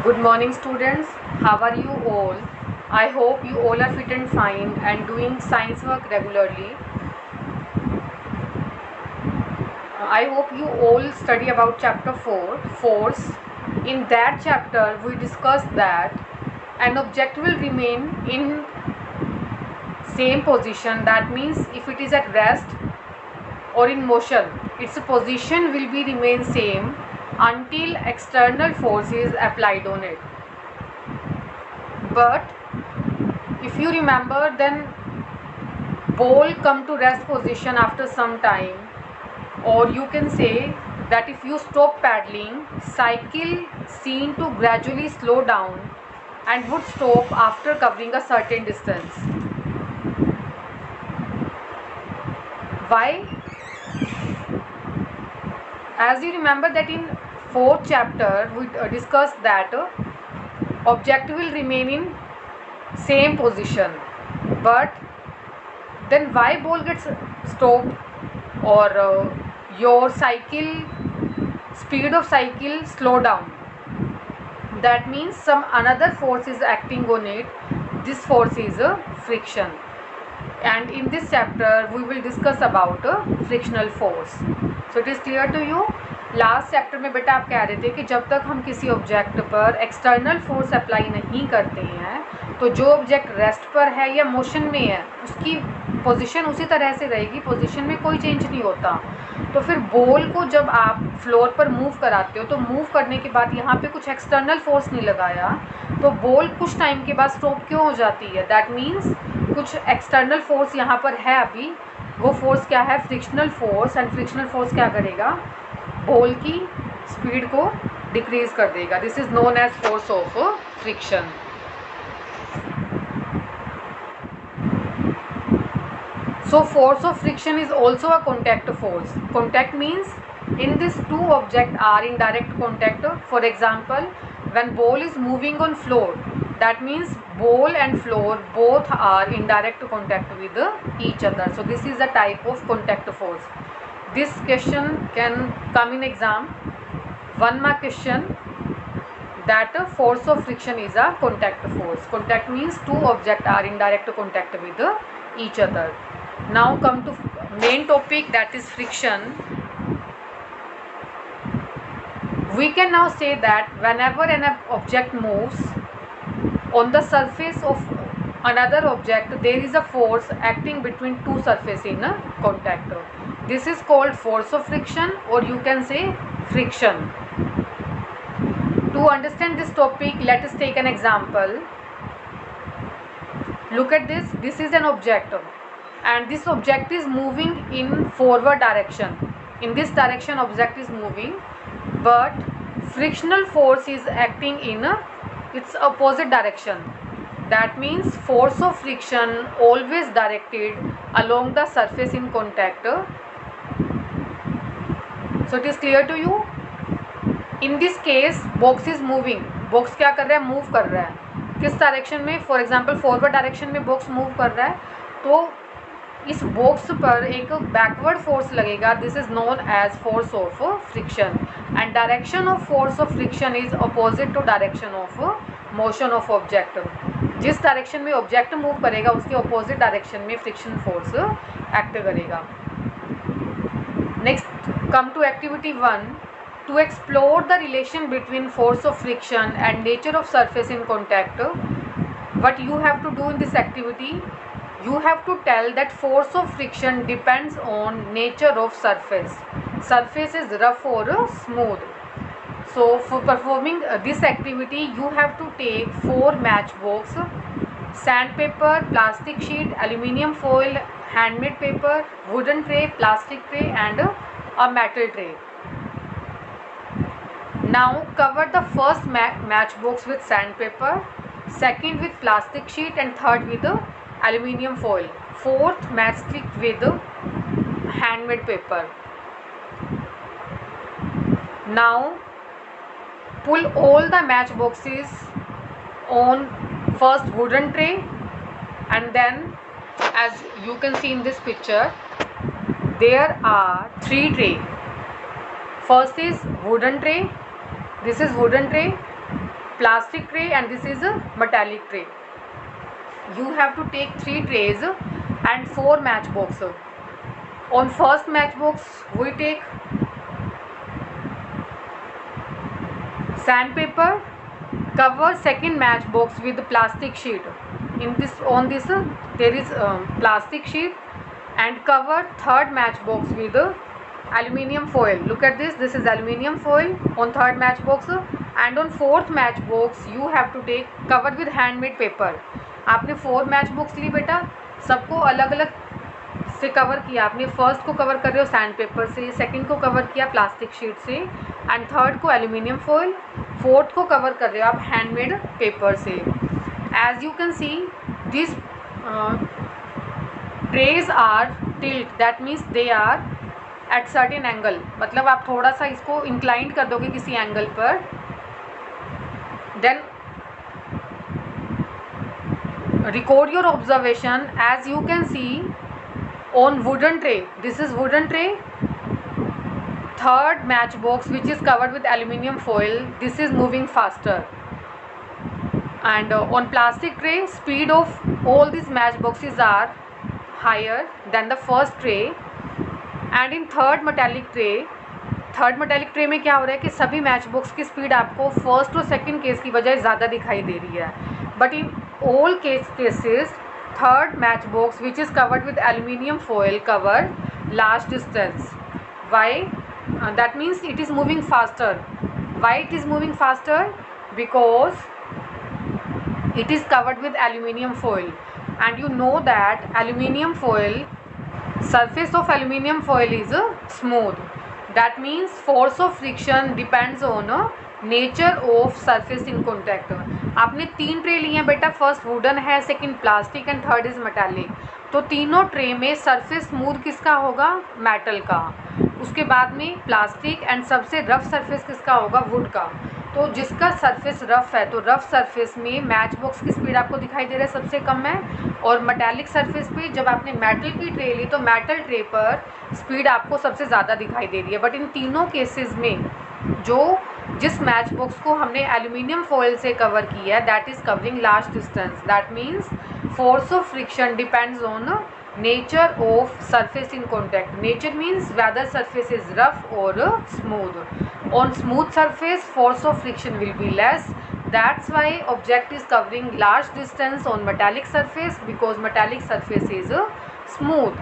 Good morning, students. How are you all? I hope you all are fit and fine and doing science work regularly. I hope you all study about chapter 4, force. In that chapter, we discussed that an object will remain in same position. That means if it is at rest or in motion, its position will be remain same until external force is applied on it. But if you remember, then ball come to rest position after some time, or you can say that if you stop paddling, cycle seen to gradually slow down and would stop after covering a certain distance. Why? As you remember that in 4th chapter we discussed that object will remain in same position, but then why ball gets stopped or your cycle speed of cycle slow down? That means some another force is acting on it. This force is a friction, and in this chapter we will discuss about frictional force. So it is clear to you. Last chapter में बेटा आप कह रहे थे कि जब तक हम किसी ऑब्जेक्ट पर एक्सटर्नल फोर्स अप्लाई नहीं करते हैं तो जो ऑब्जेक्ट रेस्ट पर है या मोशन में है उसकी पोजीशन उसी तरह से रहेगी, पोजीशन में कोई चेंज नहीं होता. तो फिर बॉल को जब आप फ्लोर पर मूव कराते हो तो मूव करने के बाद यहाँ पे कुछ एक्सटर्नल फोर्स नहीं लगाया तो बॉल कुछ टाइम के बाद स्टॉप क्यों हो जाती है? दैट मीन्स कुछ एक्सटर्नल फोर्स यहाँ पर है अभी. वो फोर्स क्या है? Frictional force. And frictional force क्या करेगा? बॉल की स्पीड को डिक्रीज कर देगा. This is known as force of friction. So force of friction is also a contact force. Contact means in this two objects are in direct contact. For example, when ball is moving on floor, that means ball and floor both are in direct contact with each other. So this is a type of contact force. This question can come in exam. 1 mark question, that force of friction is a contact force. Contact means two objects are in direct contact with each other. Now come to main topic, that is friction. We can now say that whenever an object moves on the surface of another object, there is a force acting between two surfaces in contact. This is called force of friction, or you can say friction. To understand this topic, let us take an example. Look at this. This is an object, and this object is moving in forward direction. In this direction object is moving, but frictional force is acting in its opposite direction. That means force of friction always directed along the surface in contact. So it is clear to you. In this case box is moving. box क्या कर रहा है? Move कर रहा है. किस direction में? For example forward direction में बॉक्स मूव कर रहा है, तो इस बॉक्स पर एक बैकवर्ड फोर्स लगेगा. This is known as force of friction. And direction of force of friction is opposite to direction of motion of object. जिस डायरेक्शन में ऑब्जेक्ट मूव करेगा उसके अपोजिट डायरेक्शन में फ्रिक्शन फोर्स एक्ट करेगा. Next come to activity 1. To explore the relation between force of friction and nature of surface in contact, what you have to do in this activity, you have to tell that force of friction depends on nature of surface. Surface is rough or smooth. So for performing this activity, you have to take 4 matchbox, sandpaper, plastic sheet, aluminium foil, handmade paper, wooden tray, plastic tray and a metal tray. Now cover the first matchbox with sandpaper, second with plastic sheet and third with aluminium foil, fourth matchstick with handmade paper. Now pull all the matchboxes on first wooden tray, and then as you can see in this picture there are 3 trays. First is wooden tray. This is wooden tray. plastic tray and this is a metallic tray. You have to take 3 trays and 4 matchbox. On first matchbox we take sandpaper, cover second matchbox with plastic sheet. On this there is plastic sheet, and cover third matchbox with aluminium foil. Look at this, this is aluminium foil on third matchbox. And on fourth matchbox you have to take covered with handmade paper. आपने 4 Matchbox ली बेटा, सबको अलग अलग से cover किया. आपने first को cover कर रहे हो सैंड पेपर से, सेकंड को कवर किया प्लास्टिक शीट से, एंड थर्ड को एल्यूमिनियम फॉइल, फोर्थ को कवर कर रहे हो आप हैंडमेड पेपर से. As you can see this trays are tilt, that means they are at certain angle. मतलब आप थोड़ा सा इसको इंक्लाइंड कर दोगे किसी एंगल पर. Then record your observation. As you can see on wooden tray, this is wooden tray, third matchbox which is covered with aluminium foil, this is moving faster. And on plastic tray, speed of all these matchboxes are higher than the first tray. And in third metallic tray में क्या हो रहा है कि सभी Matchbox की speed आपको first और सेकंड केस की बजाय ज़्यादा दिखाई दे रही है. But in all cases third matchbox which is covered with aluminium foil cover large distance. Why? That means it is moving faster. Why it is moving faster? Because it is covered with aluminium foil, and you know that aluminium foil, surface of aluminium foil is smooth. That means force of friction depends on nature of surface in contact. आपने 3 tray लिए हैं बेटा, first wooden है, second plastic and third is metallic. तो तीनों tray में surface smooth किसका होगा? मेटल का. उसके बाद में प्लास्टिक, एंड सबसे रफ सरफेस किसका होगा? वुड का. तो जिसका सरफेस रफ है, तो रफ सरफेस में मैच बॉक्स की स्पीड आपको दिखाई दे रहा है सबसे कम है. और मेटालिक सरफेस पे जब आपने मेटल की ट्रे ली तो मेटल ट्रे पर स्पीड आपको सबसे ज़्यादा दिखाई दे रही है. बट इन तीनों केसेस में जिस मैच बॉक्स को हमने एल्यूमिनियम फॉइल से कवर किया है, that is covering large distance. That means force of friction depends on nature of surface in contact. Nature means whether surface is rough और smooth. On smooth surface force of friction will be less. That's why object is covering large distance on metallic surface, because metallic surface is smooth,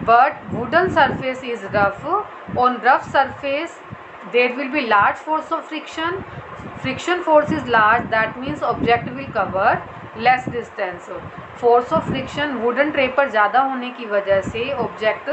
but wooden surface is rough. On rough surface there will be large force of friction. Friction force is large, that means object will cover less distance. Force of friction wooden tray पर ज़्यादा होने की वजह से object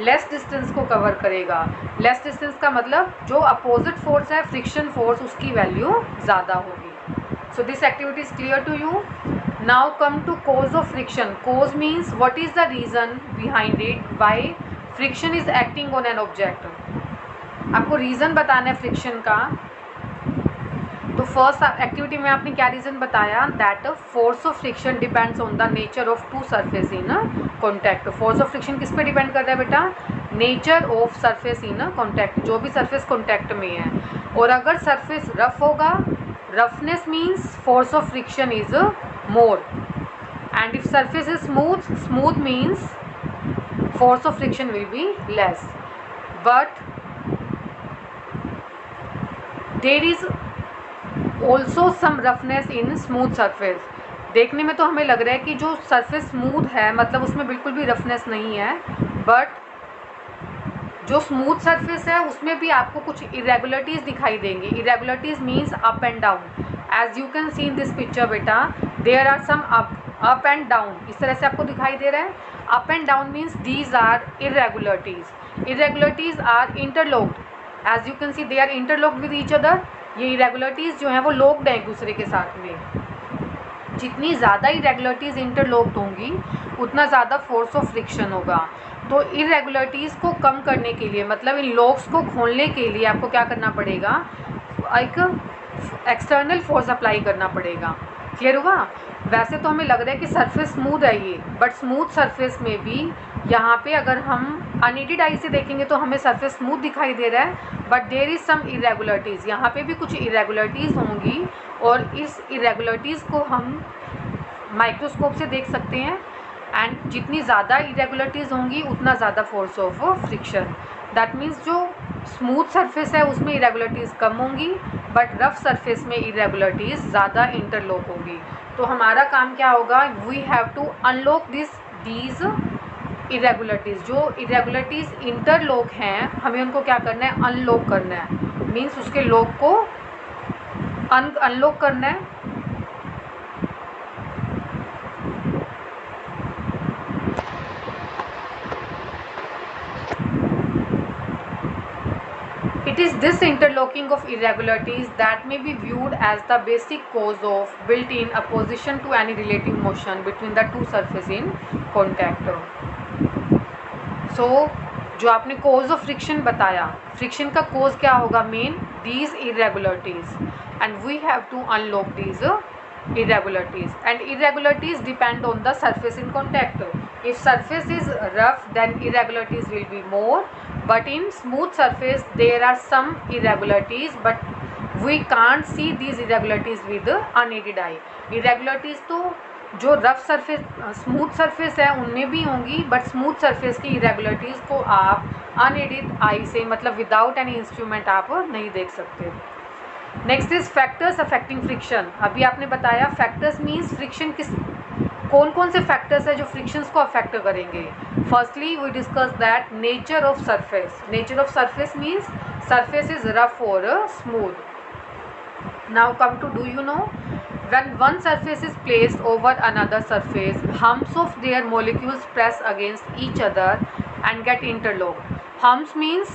less distance को cover करेगा. Less distance का मतलब जो अपोजिट फोर्स है फ्रिक्शन फोर्स, उसकी वैल्यू ज़्यादा होगी. So this activity is clear to you. Now come to cause of friction. Cause means what is the reason behind it, why friction is acting on an object. आपको reason बताना है friction का. तो first activity में आपने क्या reason बताया? That force of friction depends on the nature of two surface in contact. Force of friction किस पे डिपेंड कर रहा है बेटा? Nature of surface in contact, जो भी सरफेस कॉन्टैक्ट में है. और अगर सरफेस रफ होगा, roughness means force of friction is more. And if surface is smooth, smooth means force of friction will be less. But there is also some roughness in smooth surface. देखने में तो हमें लग रहा है कि जो सरफेस स्मूथ है मतलब उसमें बिल्कुल भी रफनेस नहीं है, बट जो स्मूथ सरफेस है उसमें भी आपको कुछ इरेगुलरिटीज़ दिखाई देंगी. Irregularities means up and down. As you can see in this picture बेटा, there are some up and down. इस तरह से आपको दिखाई दे रहा है. Up and down means these are irregularities. Irregularities are interlocked. As you can see they are interlocked with each other. ये इरेगुलरिटीज़ जो हैं वो लॉक्ड हैं एक दूसरे के साथ में. जितनी ज़्यादा इरेगुलरिटीज़ इंटरलॉक्ड होंगी उतना ज़्यादा फोर्स ऑफ फ्रिक्शन होगा. तो इरेगुलरिटीज़ को कम करने के लिए, मतलब इन लॉक्स को खोलने के लिए आपको क्या करना पड़ेगा? एक एक्सटर्नल फोर्स अप्लाई करना पड़ेगा. क्लियर हुआ? वैसे तो हमें लग रहा है कि सरफेस स्मूथ है ये, बट स्मूथ सरफेस में भी यहाँ पे अगर हम अनएडेड आई से देखेंगे तो हमें सरफेस स्मूथ दिखाई दे रहा है, but there is some irregularities, यहाँ पे भी कुछ इरेगुलरिटीज़ होंगी और इस इरेगुलरिटीज़ को हम माइक्रोस्कोप से देख सकते हैं। एंड जितनी ज़्यादा इरेगुलरिटीज़ होंगी उतना ज़्यादा force of friction. That means जो स्मूथ सरफेस है उसमें इरेगुलरिटीज़ कम होंगी, बट रफ सरफेस में इरेगुलरिटीज़ ज़्यादा इंटरलॉक होंगी। तो हमारा काम क्या होगा, we have to unlock these irregularities. जो इरेगुलरिटीज़ इंटरलॉक हैं हमें उनको क्या करना है, अनलॉक करना है। मीन्स उसके लॉक को अनलॉक करना है। It is this interlocking of irregularities that may be viewed as the basic cause of built-in opposition to any relative motion between the two surfaces in contact. So, जो आपने cause of friction बताया, friction का cause क्या होगा main, these irregularities, and we have to unlock these irregularities, and irregularities depend on the surface in contact. If surface is rough, then irregularities will be more, but in smooth surface there are some irregularities, but we can't see these irregularities with the unaided eye. Irregularities तो जो rough surface smooth surface है उनमें भी होंगी, but smooth surface की irregularities को आप unaided आई से मतलब विदाउट एनी इंस्ट्रूमेंट आप नहीं देख सकते। Next is factors affecting friction. अभी आपने बताया फैक्टर्स मीन्स फ्रिक्शन किस कौन कौन से फैक्टर्स है जो फ्रिक्शंस को अफेक्ट करेंगे। Firstly we discuss that nature of surface. Nature of surface means surface is rough और smooth. Now come to, do you know, when one surface is placed over another surface, humps of their molecules press against each other and get interlocked. Humps means,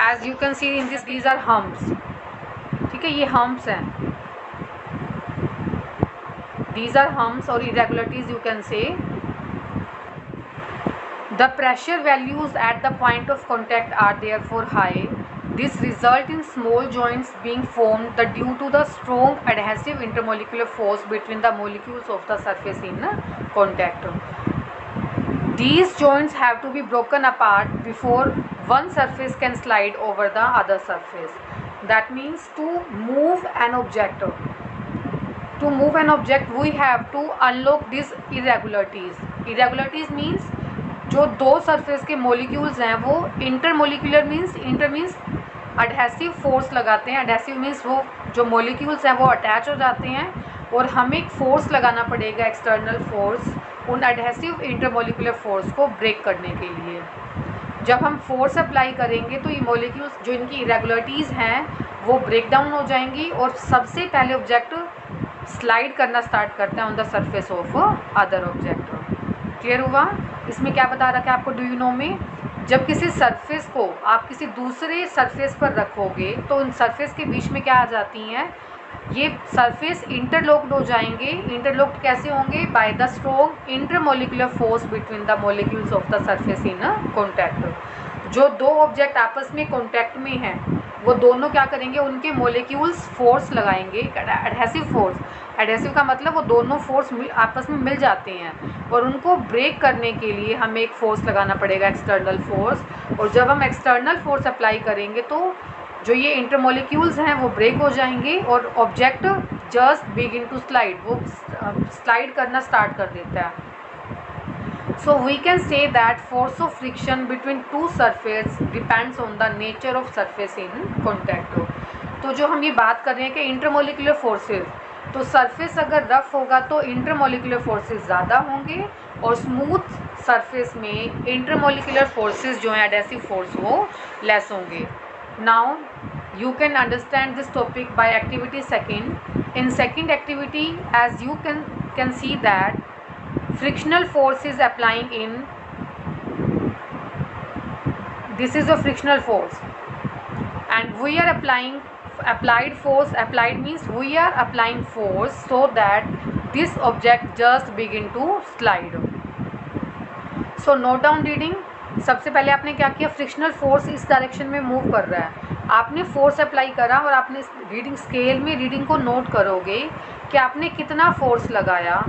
as you can see in this, these are humps. ठीक है, ये humps हैं, these are humps or irregularities you can say. The pressure values at the point of contact are therefore high. This result in small joints being formed due to the strong adhesive intermolecular force between the molecules of the surface in contact. These joints have to be broken apart before one surface can slide over the other surface. That means to move an object, we have to unlock these irregularities. Irregularities means जो दो surface के molecules हैं वो intermolecular means, inter means adhesive force लगाते हैं। Adhesive means वो जो molecules हैं वो अटैच हो जाते हैं और हमें एक फोर्स लगाना पड़ेगा, एक्सटर्नल फोर्स, उन अडहेसिव इंटरमोलिकुलर फोर्स को ब्रेक करने के लिए। जब हम फोर्स अप्लाई करेंगे तो ये मोलिक्यूल्स जो इनकी इरेगुलरिटीज़ हैं वो ब्रेक डाउन हो जाएंगी और सबसे पहले ऑब्जेक्ट स्लाइड करना स्टार्ट करते हैं on the surface of other object. Clear हुआ? इसमें क्या बता रखा है आपको, डू यू नो में, जब किसी सरफेस को आप किसी दूसरे सरफेस पर रखोगे तो उन सरफेस के बीच में क्या आ जाती हैं, ये सरफेस इंटरलॉक्ड हो जाएंगे। इंटरलॉक्ड कैसे होंगे, by the strong intermolecular force between the molecules of the surface in contact. जो दो ऑब्जेक्ट आपस में कॉन्टैक्ट में हैं वो दोनों क्या करेंगे, उनके मोलिक्यूल्स फोर्स लगाएंगे, एडहेसिव फोर्स। एडहेसिव का मतलब वो दोनों फोर्स आपस में मिल जाते हैं और उनको ब्रेक करने के लिए हमें एक फोर्स लगाना पड़ेगा, एक्सटर्नल फोर्स। और जब हम एक्सटर्नल फोर्स अप्लाई करेंगे तो जो ये इंटरमोलिक्यूल्स हैं वो ब्रेक हो जाएंगे और object just begin to slide, वो स्लाइड करना स्टार्ट कर देता है। So we can say that force of friction between two surfaces depends on the nature of surface in contact. तो जो हम ये बात कर रहे हैं कि इंटरमोलिकुलर फोर्सेस, तो सरफेस अगर रफ होगा तो इंटरमोलिकुलर फोर्सेस ज़्यादा होंगे और स्मूथ सरफेस में इंटरमोलिकुलर फोर्सेस जो हैं एडहेसिव फोर्स वो लेस होंगे। Now you can understand this topic by activity second. In second activity, as you can see that frictional force is applying in, this is a frictional force and we are applied force. Applied means we are applying force so that this object just begin to slide. So note down reading. सबसे पहले आपने क्या किया, frictional force इस direction में move कर रहा है, आपने फोर्स अप्लाई करा और आपने रीडिंग स्केल में रीडिंग को नोट करोगे कि आपने कितना फोर्स लगाया।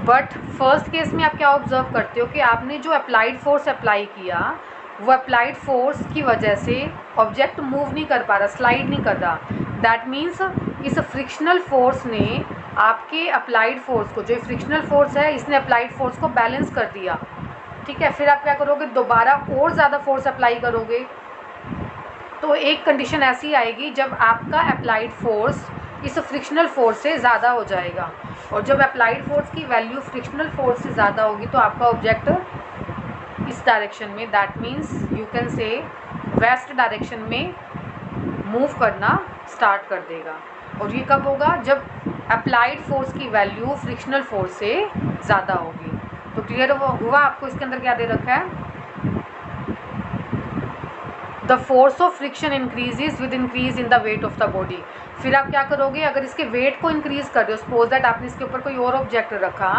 बट फर्स्ट केस में आप क्या ऑब्जर्व करते हो कि आपने जो अप्लाइड फोर्स अप्लाई किया वो अप्लाइड फोर्स की वजह से ऑब्जेक्ट मूव नहीं कर पा रहा, स्लाइड नहीं कर रहा। दैट मीन्स इस फ्रिक्शनल फोर्स ने आपके अप्लाइड फोर्स को, जो फ्रिक्शनल फोर्स है इसने अप्लाइड फोर्स को बैलेंस कर दिया। ठीक है, फिर आप क्या करोगे, दोबारा और ज़्यादा फोर्स अप्लाई करोगे। तो एक कंडीशन ऐसी आएगी जब आपका अप्लाइड फोर्स इस फ्रिक्शनल फोर्स से ज़्यादा हो जाएगा, और जब अप्लाइड फोर्स की वैल्यू फ्रिक्शनल फोर्स से ज़्यादा होगी तो आपका ऑब्जेक्ट इस डायरेक्शन में, that means you can say west direction में मूव करना स्टार्ट कर देगा। और ये कब होगा, जब अप्लाइड फोर्स की वैल्यू फ्रिक्शनल फोर्स से ज़्यादा होगी। तो क्लियर हुआ आपको इसके अंदर क्या दे रखा है, the force of friction increases with increase in the weight of the body. फिर आप क्या करोगे, अगर इसके वेट को इंक्रीज कर रहे हो, सपोज दैट आपने इसके ऊपर कोई और ऑब्जेक्ट रखा,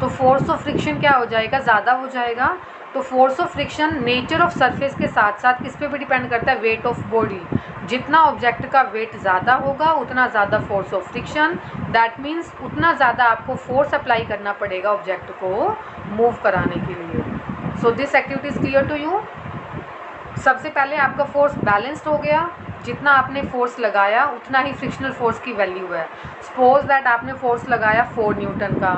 तो फोर्स ऑफ फ्रिक्शन क्या हो जाएगा, ज़्यादा हो जाएगा। तो force of friction nature of surface के साथ साथ किस पे भी डिपेंड करता है, वेट ऑफ बॉडी। जितना ऑब्जेक्ट का वेट ज़्यादा होगा उतना ज़्यादा force of friction, that means उतना ज़्यादा आपको फोर्स अप्लाई करना पड़ेगा ऑब्जेक्ट को मूव कराने के लिए। So this activity is clear to you. सबसे पहले आपका फोर्स बैलेंस्ड हो गया, जितना आपने फोर्स लगाया उतना ही फ्रिक्शनल फोर्स की वैल्यू है। सपोज दैट आपने फोर्स लगाया 4 न्यूटन का,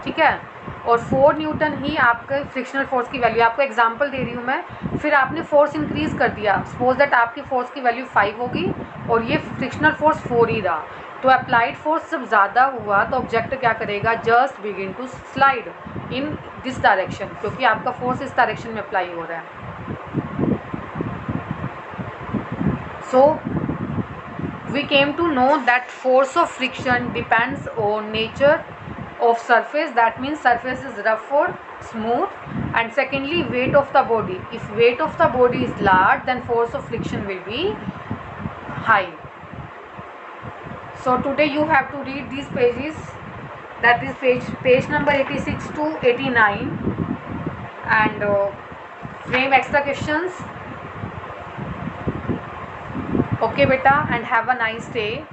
ठीक है, और 4 न्यूटन ही आपके फ्रिक्शनल फोर्स की वैल्यू। आपको एग्जांपल दे रही हूँ मैं। फिर आपने फोर्स इंक्रीज़ कर दिया, सपोज दैट आपकी फोर्स की वैल्यू 5 होगी और ये फ्रिक्शनल फोर्स 4 ही रहा। तो अप्लाइड फोर्स जब ज़्यादा हुआ तो ऑब्जेक्ट क्या करेगा, just begin to slide in this direction, क्योंकि आपका फोर्स इस डायरेक्शन में अप्लाई हो रहा है। So we came to know that force of friction depends on nature of surface, that means surface is rough or smooth, and secondly weight of the body. If weight of the body is large then force of friction will be high. So today you have to read these pages, that is page number 86 to 89, and frame extra questions. Okay beta, and have a nice day.